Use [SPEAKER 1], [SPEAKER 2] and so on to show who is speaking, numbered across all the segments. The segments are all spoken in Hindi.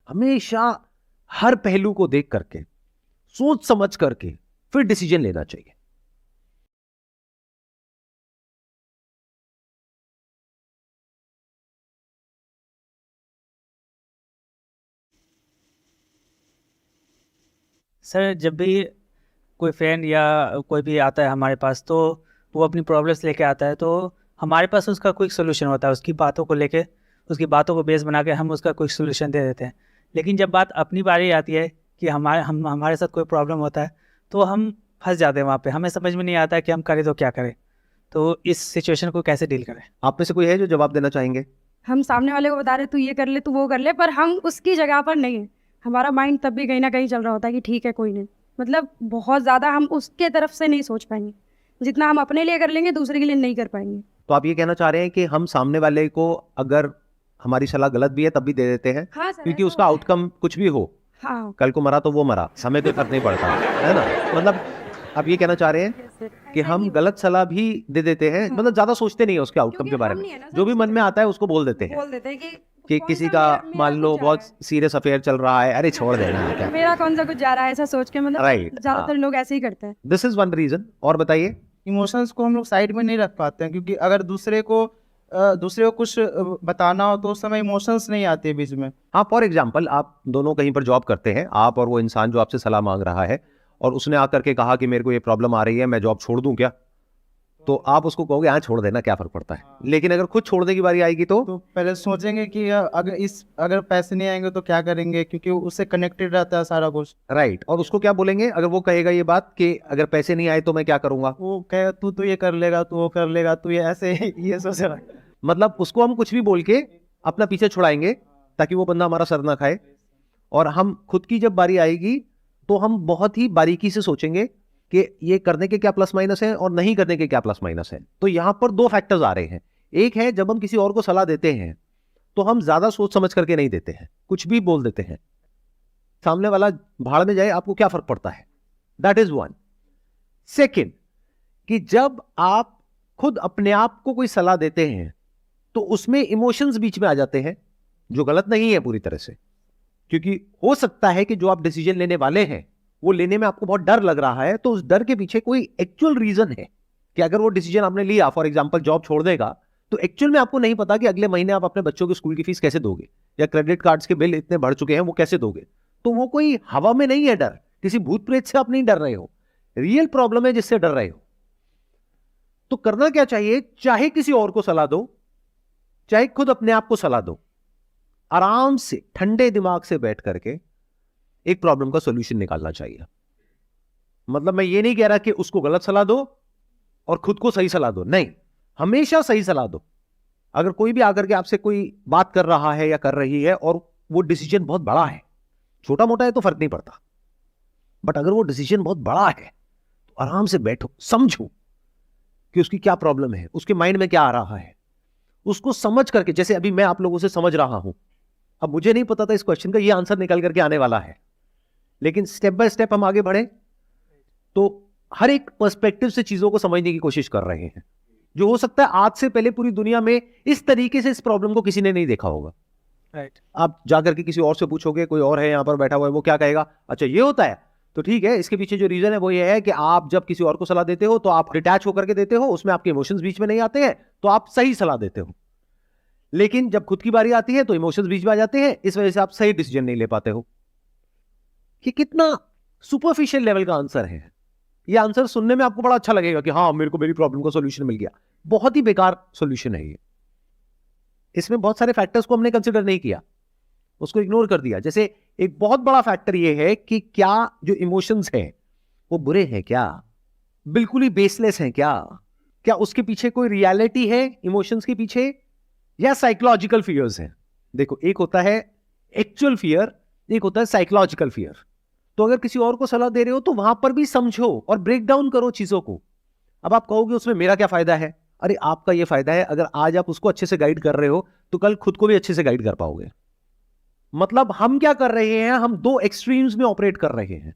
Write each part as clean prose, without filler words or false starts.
[SPEAKER 1] हमेशा हर पहलू को देख करके, सोच समझ करके फिर डिसीजन लेना चाहिए।
[SPEAKER 2] सर जब भी कोई फ्रेंड या कोई भी आता है हमारे पास, तो वो अपनी प्रॉब्लम्स लेके आता है, तो हमारे पास उसका क्विक सोल्यूशन होता है। उसकी बातों को लेके, उसकी बातों को बेस बना के हम उसका क्विक सोल्यूशन दे देते हैं। लेकिन जब बात अपनी बारी आती है कि हमारे साथ कोई प्रॉब्लम होता है, तो हम फंस जाते हैं वहाँ पे। हमें समझ में नहीं आता है कि हम करें तो क्या करें, तो इस सिचुएशन को कैसे डील करें।
[SPEAKER 1] आप में से कोई है जो जवाब देना चाहेंगे?
[SPEAKER 3] हम सामने वाले को बता रहे तू ये कर ले, तू वो कर ले, पर हम उसकी जगह पर नहीं है। हमारा माइंड तब भी कहीं ना कहीं चल रहा होता है कि ठीक है कोई नहीं, मतलब बहुत ज़्यादा हम उसके तरफ से नहीं सोच पाएंगे जितना हम अपने लिए कर लेंगे, दूसरे के लिए नहीं कर पाएंगे।
[SPEAKER 1] तो आप ये कहना चाह रहे हैं कि हम सामने वाले को अगर हमारी सलाह गलत भी है तब भी दे देते हैं,
[SPEAKER 3] हाँ सर,
[SPEAKER 1] क्योंकि
[SPEAKER 3] ऐसा
[SPEAKER 1] उसका
[SPEAKER 3] होता है।
[SPEAKER 1] आउटकम कुछ भी हो,
[SPEAKER 3] हाँ
[SPEAKER 1] कल को मरा तो वो मरा, हमें कोई फर्क नहीं पड़ता, है ना? मतलब आप ये कहना चाह रहे हैं कि हम गलत सलाह भी दे देते हैं, मतलब ज्यादा सोचते नहीं है उसके आउटकम
[SPEAKER 3] क्योंकि
[SPEAKER 1] के बारे
[SPEAKER 3] हम
[SPEAKER 1] में,
[SPEAKER 3] नहीं है ना सर,
[SPEAKER 1] जो भी
[SPEAKER 3] उसकी
[SPEAKER 1] मन में आता है उसको बोल देते हैं
[SPEAKER 3] बोल देते हैं
[SPEAKER 1] कि
[SPEAKER 3] कौन
[SPEAKER 1] किसी
[SPEAKER 3] सा
[SPEAKER 1] का
[SPEAKER 3] मेरा
[SPEAKER 1] मान लो
[SPEAKER 3] कुछ जा
[SPEAKER 1] बहुत
[SPEAKER 3] रहा
[SPEAKER 1] सीरियस अफेयर चल रहा है, अरे छोड़ देना क्या,
[SPEAKER 3] है, मेरा कौन सा कुछ जा रहा है, ऐसा सोच के मतलब
[SPEAKER 1] राइट।
[SPEAKER 3] ज्यादातर लोग ऐसे ही करते हैं।
[SPEAKER 1] This is one reason. और बताइए।
[SPEAKER 4] इमोशंस को हम लोग साइड में नहीं रख पाते हैं, क्योंकि अगर दूसरे को कुछ बताना हो तो उस समय इमोशंस नहीं आते बीच में।
[SPEAKER 1] हाँ, फॉर एग्जाम्पल आप दोनों कहीं पर जॉब करते हैं, आप और वो इंसान जो आपसे सलाह मांग रहा है, और उसने आकर के कहा कि मेरे को ये प्रॉब्लम आ रही है, मैं जॉब छोड़ दूं क्या? तो आप उसको कहोगे हाँ छोड़ देना, क्या फर्क पड़ता है। लेकिन अगर खुद छोड़ने की बारी आएगी तो
[SPEAKER 4] पहले सोचेंगे कि अगर पैसे नहीं आएंगे तो क्या करेंगे, क्योंकि उससे कनेक्टेड रहता है सारा कुछ।
[SPEAKER 1] राइट। और उसको क्या बोलेंगे अगर वो कहेगा ये बात कि अगर पैसे नहीं आए तो मैं क्या करूंगा?
[SPEAKER 4] वो कहे तू तो ये कर लेगा, तू वो कर लेगा, तू ये ऐसे ये सोच रहा है।
[SPEAKER 1] मतलब उसको हम कुछ भी बोल के अपना पीछे छुड़ाएंगे ताकि वो बंदा हमारा सर ना खाए, और हम खुद की जब बारी आएगी तो हम बहुत ही बारीकी से सोचेंगे कि ये करने के क्या प्लस माइनस है और नहीं करने के क्या प्लस माइनस है। तो यहां पर दो फैक्टर्स आ रहे हैं। एक है जब हम किसी और को सलाह देते हैं तो हम ज्यादा सोच समझ करके नहीं देते हैं, कुछ भी बोल देते हैं, सामने वाला भाड़ में जाए, आपको क्या फर्क पड़ता है। That is one. सेकेंड, कि जब आप खुद अपने आप को कोई सलाह देते हैं तो उसमें इमोशंस बीच में आ जाते हैं, जो गलत नहीं है पूरी तरह से, क्योंकि हो सकता है कि जो आप डिसीजन लेने वाले हैं वो लेने में आपको बहुत डर लग रहा है, तो उस डर के पीछे कोई एक्चुअल रीजन है कि अगर वो डिसीजन आपने लिया, फॉर एग्जांपल जॉब छोड़ने का, तो एक्चुअल में आपको नहीं पता कि अगले महीने आप अपने बच्चों की स्कूल की फीस कैसे दोगे, या क्रेडिट कार्ड्स के बिल इतने बढ़ चुके हैं वो कैसे दोगे। तो वो कोई हवा में नहीं है डर, किसी भूत प्रेत से आप नहीं डर रहे हो, रियल प्रॉब्लम है जिससे डर रहे हो। तो करना क्या चाहिए, चाहे किसी और को सलाह दो, चाहे खुद अपने आप को सलाह दो, आराम से ठंडे दिमाग से बैठ करके एक प्रॉब्लम का सॉल्यूशन निकालना चाहिए। मतलब मैं ये नहीं कह रहा कि उसको गलत सलाह दो और खुद को सही सलाह दो, नहीं, हमेशा सही सलाह दो। अगर कोई भी आकर के आपसे कोई बात कर रहा है या कर रही है और वो डिसीजन बहुत बड़ा है, छोटा मोटा है तो फर्क नहीं पड़ता, बट अगर वो डिसीजन बहुत बड़ा है तो आराम से बैठो, समझो कि उसकी क्या प्रॉब्लम है, उसके माइंड में क्या आ रहा है, उसको समझ करके, जैसे अभी मैं आप लोगों से समझ रहा हूं, अब मुझे नहीं पता था इस क्वेश्चन का ये आंसर निकल करके आने वाला है, लेकिन स्टेप बाय स्टेप हम आगे बढ़े तो हर एक पर्सपेक्टिव से चीजों को समझने की कोशिश कर रहे हैं, जो हो सकता है आज से पहले पूरी दुनिया में इस तरीके से इस प्रॉब्लम को किसी ने नहीं देखा होगा।
[SPEAKER 2] राइट।
[SPEAKER 1] आप जाकर के किसी और से पूछोगे, कोई और है यहां पर बैठा हुआ है, वो क्या कहेगा, अच्छा ये होता है, तो ठीक है, इसके पीछे जो रीजन है वो ये है कि आप जब किसी और को सलाह देते हो तो आप डिटैच होकर के देते हो, उसमें आपके इमोशंस बीच में नहीं आते हैं, तो आप सही सलाह देते हो। लेकिन जब खुद की बारी आती है तो इमोशंस बीच में आ जाते हैं, इस वजह से आप सही डिसीजन नहीं ले पाते हो। कि कितना सुपरफिशियल लेवल का आंसर है। ये आंसर सुनने में आपको बड़ा अच्छा लगेगा कि हाँ मेरे को मेरी प्रॉब्लम का सॉल्यूशन मिल गया, बहुत ही बेकार सॉल्यूशन है ये। इसमें बहुत सारे फैक्टर्स को हमने कंसिडर नहीं किया, उसको इग्नोर कर दिया। जैसे एक बहुत बड़ा फैक्टर ये है कि क्या जो इमोशंस हैं वो बुरे हैं क्या, बिल्कुल ही बेसलेस हैं क्या उसके पीछे कोई रियलिटी है इमोशंस के पीछे, या साइकोलॉजिकल फियर्स हैं। देखो, एक होता है एक्चुअल फियर, एक होता है साइकोलॉजिकल फियर। तो अगर किसी और को सलाह दे रहे हो तो वहां पर भी समझो और ब्रेक डाउन करो चीजों को। अब आप कहोगे उसमें मेरा क्या फायदा है, अरे आपका ये फायदा है, अगर आज आप उसको अच्छे से गाइड कर रहे हो तो कल खुद को भी अच्छे से गाइड कर पाओगे। मतलब हम क्या कर रहे हैं, हम दो एक्सट्रीम्स में ऑपरेट कर रहे हैं।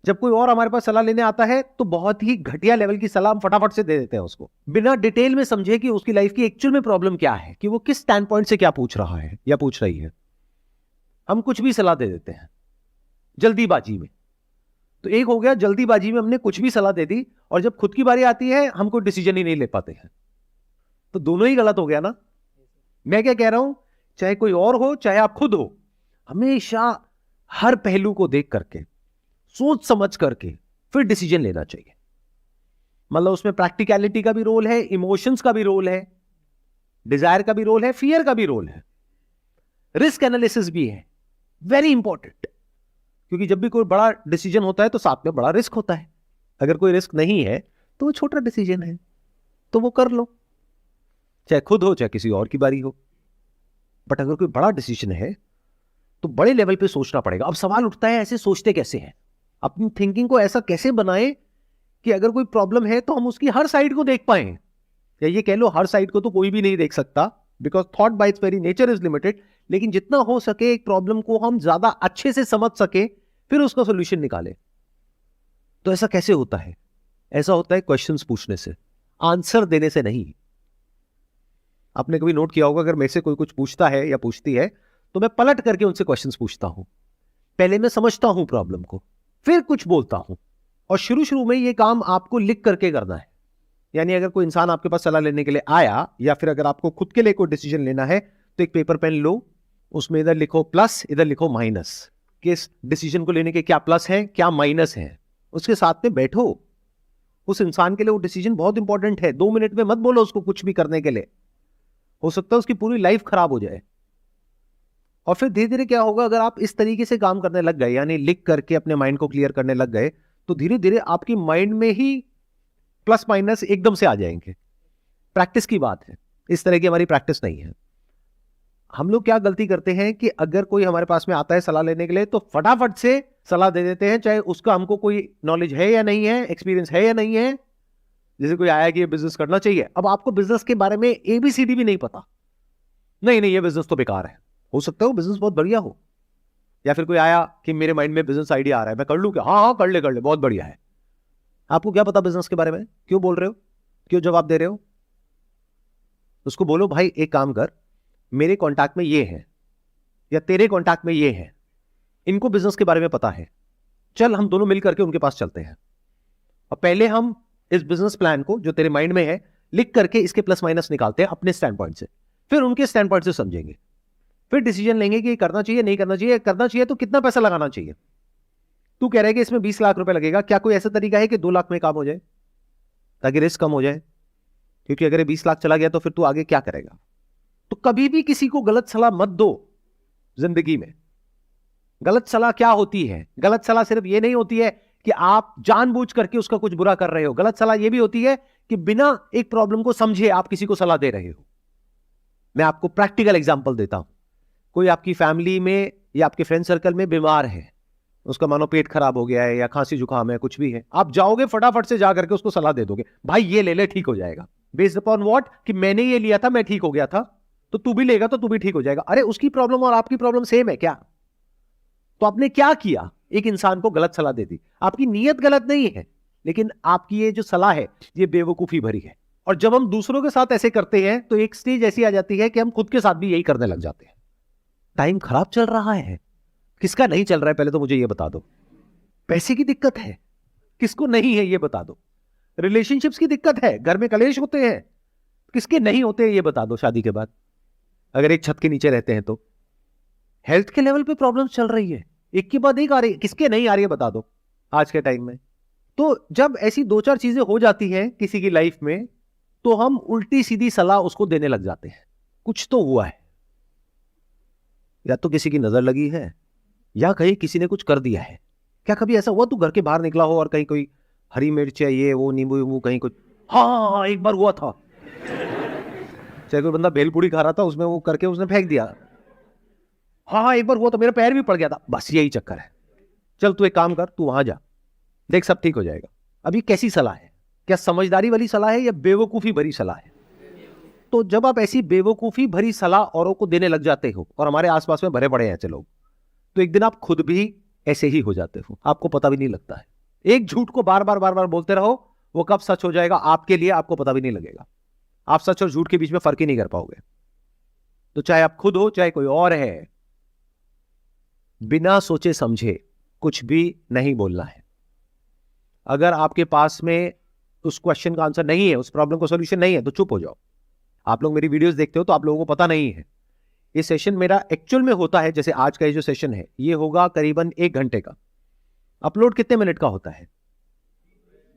[SPEAKER 1] जब कोई और हमारे पास सलाह लेने आता है तो बहुत ही घटिया लेवल की सलाह हम फटाफट से दे देते हैं उसको, बिना डिटेल में समझे कि उसकी लाइफ की एक्चुअल में प्रॉब्लम क्या है, कि वो किस स्टैंड पॉइंट से क्या पूछ रहा है या पूछ रही है। हम कुछ भी सलाह दे देते हैं जल्दीबाजी में। तो एक हो गया, जल्दीबाजी में हमने कुछ भी सलाह दे दी, और जब खुद की बारी आती है हम कोई डिसीजन ही नहीं ले पाते हैं। तो दोनों ही गलत हो गया ना। मैं क्या कह रहा हूं, चाहे कोई और हो चाहे आप खुद हो, हमेशा हर पहलू को देख करके, सोच समझ करके फिर डिसीजन लेना चाहिए। मतलब उसमें प्रैक्टिकलिटी का भी रोल है, इमोशंस का भी रोल है, डिजायर का भी रोल है, फियर का भी रोल है, रिस्क एनालिसिस भी है, वेरी इंपॉर्टेंट। क्योंकि जब भी कोई बड़ा डिसीजन होता है तो साथ में बड़ा रिस्क होता है। अगर कोई रिस्क नहीं है तो वो छोटा डिसीजन है, तो वो कर लो, चाहे खुद हो चाहे किसी और की बारी हो। बट अगर कोई बड़ा डिसीजन है तो बड़े लेवल पे सोचना पड़ेगा। अब सवाल उठता है, ऐसे सोचते कैसे हैं? अपनी थिंकिंग को ऐसा कैसे बनाएं कि अगर कोई प्रॉब्लम है तो हम उसकी हर साइड को देख पाए, या ये कह लो हर साइड को तो कोई भी नहीं देख सकता, because thought bye it's very nature is limited. लेकिन जितना हो सके एक प्रॉब्लम को हम ज्यादा अच्छे से समझ सके, फिर उसका सोल्यूशन निकाले। तो ऐसा कैसे होता है? ऐसा होता है क्वेश्चंस पूछने से, आंसर देने से नहीं। आपने कभी नोट किया होगा, अगर मेरे से कोई कुछ पूछता है या पूछती है तो मैं पलट करके उनसे क्वेश्चंस पूछता हूं। पहले मैं समझता हूं प्रॉब्लम को, फिर कुछ बोलता हूं। और शुरू में ये काम आपको लिख करके करना है। यानी अगर कोई इंसान आपके पास सलाह लेने के लिए आया, या फिर अगर आपको खुद के लिए कोई डिसीजन लेना है, तो एक पेपर पेन लो, उसमें इधर लिखो प्लस, इधर लिखो माइनस, कि इस डिसीजन को लेने के क्या प्लस है क्या माइनस है। उसके साथ में बैठो। उस इंसान के लिए वो डिसीजन बहुत इंपॉर्टेंट है। 2 मिनट में मत बोलो उसको कुछ भी करने के लिए, हो सकता है उसकी पूरी लाइफ खराब हो जाए। और फिर धीरे धीरे क्या होगा, अगर आप इस तरीके से काम करने लग गए, यानी लिख करके अपने माइंड को क्लियर करने लग गए, तो धीरे धीरे आपकी माइंड में ही प्लस माइनस एकदम से आ जाएंगे। प्रैक्टिस की बात है, इस तरह की हमारी प्रैक्टिस नहीं है। हम लोग क्या गलती करते हैं कि अगर कोई हमारे पास में आता है सलाह लेने के लिए, तो फटाफट से सलाह दे देते हैं, चाहे उसका हमको कोई नॉलेज है या नहीं है, एक्सपीरियंस है या नहीं है। जैसे कोई आया कि ये बिजनेस करना चाहिए, अब आपको बिजनेस के बारे में ABCD भी नहीं पता, नहीं ये बिजनेस तो बेकार है। हो सकता है वो बिजनेस बहुत बढ़िया हो। या फिर कोई आया कि मेरे माइंड में बिजनेस आइडिया आ रहा है, मैं कर लूं क्या? हाँ कर ले बहुत बढ़िया है। आपको क्या पता बिजनेस के बारे में? क्यों बोल रहे हो, क्यों जवाब दे रहे हो? उसको बोलो भाई एक काम कर, मेरे कॉन्टैक्ट में ये है, या तेरे कॉन्टैक्ट में ये है, इनको बिजनेस के बारे में पता है, चल हम दोनों मिल करके उनके पास चलते हैं, और पहले हम इस बिजनेस प्लान को जो तेरे माइंड में है लिख करके इसके प्लस माइनस निकालते हैं अपने स्टैंड पॉइंट से, फिर उनके स्टैंड पॉइंट से समझेंगे, फिर डिसीजन लेंगे कि करना चाहिए नहीं करना चाहिए। करना चाहिए तो कितना पैसा लगाना चाहिए। तू कह रहा है कि इसमें 20 लाख रुपए लगेगा, क्या कोई ऐसा तरीका है कि 2 लाख में काम हो जाए, ताकि रिस्क कम हो जाए? क्योंकि अगर 20 लाख चला गया तो फिर तू आगे क्या करेगा? तो कभी भी किसी को गलत सलाह मत दो जिंदगी में। गलत सलाह क्या होती है? गलत सलाह सिर्फ ये नहीं होती है कि आप जानबूझ करके उसका कुछ बुरा कर रहे हो। गलत सलाह ये भी होती है कि बिना एक प्रॉब्लम को समझे आप किसी को सलाह दे रहे हो। मैं आपको प्रैक्टिकल एग्जांपल देता हूं। कोई आपकी फैमिली में या आपके फ्रेंड सर्कल में बीमार है, उसका मानो पेट खराब हो गया है या खांसी जुकाम है, कुछ भी है, आप जाओगे फटाफट से जा करके उसको सलाह दे दोगे, भाई ये ले ले ठीक हो जाएगा। Based upon what? कि मैंने ये लिया था मैं ठीक हो गया था, तो तू भी लेगा तो तू भी ठीक हो जाएगा। अरे उसकी प्रॉब्लम और आपकी प्रॉब्लम सेम है क्या? तो आपने क्या किया? एक इंसान को गलत सलाह दे दी। आपकी नीयत गलत नहीं है, लेकिन आपकी ये जो सलाह है ये बेवकूफी भरी है। और जब हम दूसरों के साथ ऐसे करते हैं तो एक स्टेज ऐसी आ जाती है कि हम खुद के साथ भी यही करने लग जाते हैं। टाइम खराब चल रहा है, किसका नहीं चल रहा है पहले तो मुझे ये बता दो। पैसे की दिक्कत है, किसको नहीं है ये बता दो। रिलेशनशिप्स की दिक्कत है, घर में कलेश होते हैं, किसके नहीं होते हैं ये बता दो। शादी के बाद अगर एक छत के नीचे रहते हैं तो हेल्थ के लेवल पे प्रॉब्लम्स चल रही है, एक के बाद एक आ रही है, किसके नहीं आ रही है बता दो आज के टाइम में। तो जब ऐसी 2-4 चीजें हो जाती हैं किसी की लाइफ में, तो हम उल्टी सीधी सलाह उसको देने लग जाते हैं। कुछ तो हुआ है, या तो किसी की नजर लगी है या कहीं किसी ने कुछ कर दिया है। क्या कभी ऐसा हुआ तू घर के बाहर निकला हो और कहीं कोई हरी मिर्च है ये वो नींबू वींबू कहीं कुछ? हाँ एक बार हुआ था, चाहे कोई बंदा भेलपूड़ी खा रहा था उसमें वो करके उसने फेंक दिया। हाँ एक बार हुआ तो मेरा पैर भी पड़ गया था। बस यही चक्कर है। चल तू एक काम कर, तू वहां जा, देख सब ठीक हो जाएगा। अभी कैसी सलाह है? क्या समझदारी वाली सलाह है या बेवकूफी भरी सलाह है? तो जब आप ऐसी बेवकूफी भरी सलाह औरों को देने लग जाते हो, और हमारे आसपास में भरे पड़े हैं ऐसे लोग, तो एक दिन आप खुद भी ऐसे ही हो जाते हो, आपको पता भी नहीं लगता है। एक झूठ को बार बार बोलते रहो, वो कब सच हो जाएगा आपके लिए आपको पता भी नहीं लगेगा। आप सच और झूठ के बीच में फर्क ही नहीं कर पाओगे। तो चाहे आप खुद हो चाहे कोई और है, बिना सोचे समझे कुछ भी नहीं बोलना है। अगर आपके पास में उस क्वेश्चन का आंसर नहीं है, उस प्रॉब्लम का सॉल्यूशन नहीं है, तो चुप हो जाओ। आप लोग मेरी वीडियोस देखते हो तो आप लोगों को पता नहीं है। ये सेशन मेरा एक्चुअल में होता है, जैसे आज का ये जो सेशन है ये होगा करीबन 1 घंटे का। अपलोड कितने मिनट का होता है?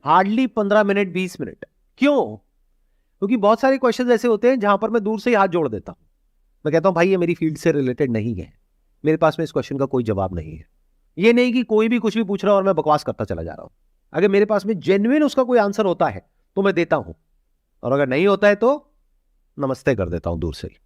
[SPEAKER 1] Hardly 15 minute 20 minute. क्यों? क्योंकि बहुत सारे क्वेश्चन ऐसे होते हैं जहां पर मैं दूर से ही हाथ जोड़ देता हूं। मैं कहता हूं भाई ये मेरी फील्ड से रिलेटेड नहीं है, मेरे पास में इस क्वेश्चन का कोई जवाब नहीं है। ये नहीं कि कोई भी कुछ भी पूछ रहा है और मैं बकवास करता चला जा रहा हूं। अगर मेरे पास में जेन्युइन उसका कोई आंसर होता है तो मैं देता हूं, और अगर नहीं होता है तो नमस्ते कर देता हूं दूर से ही।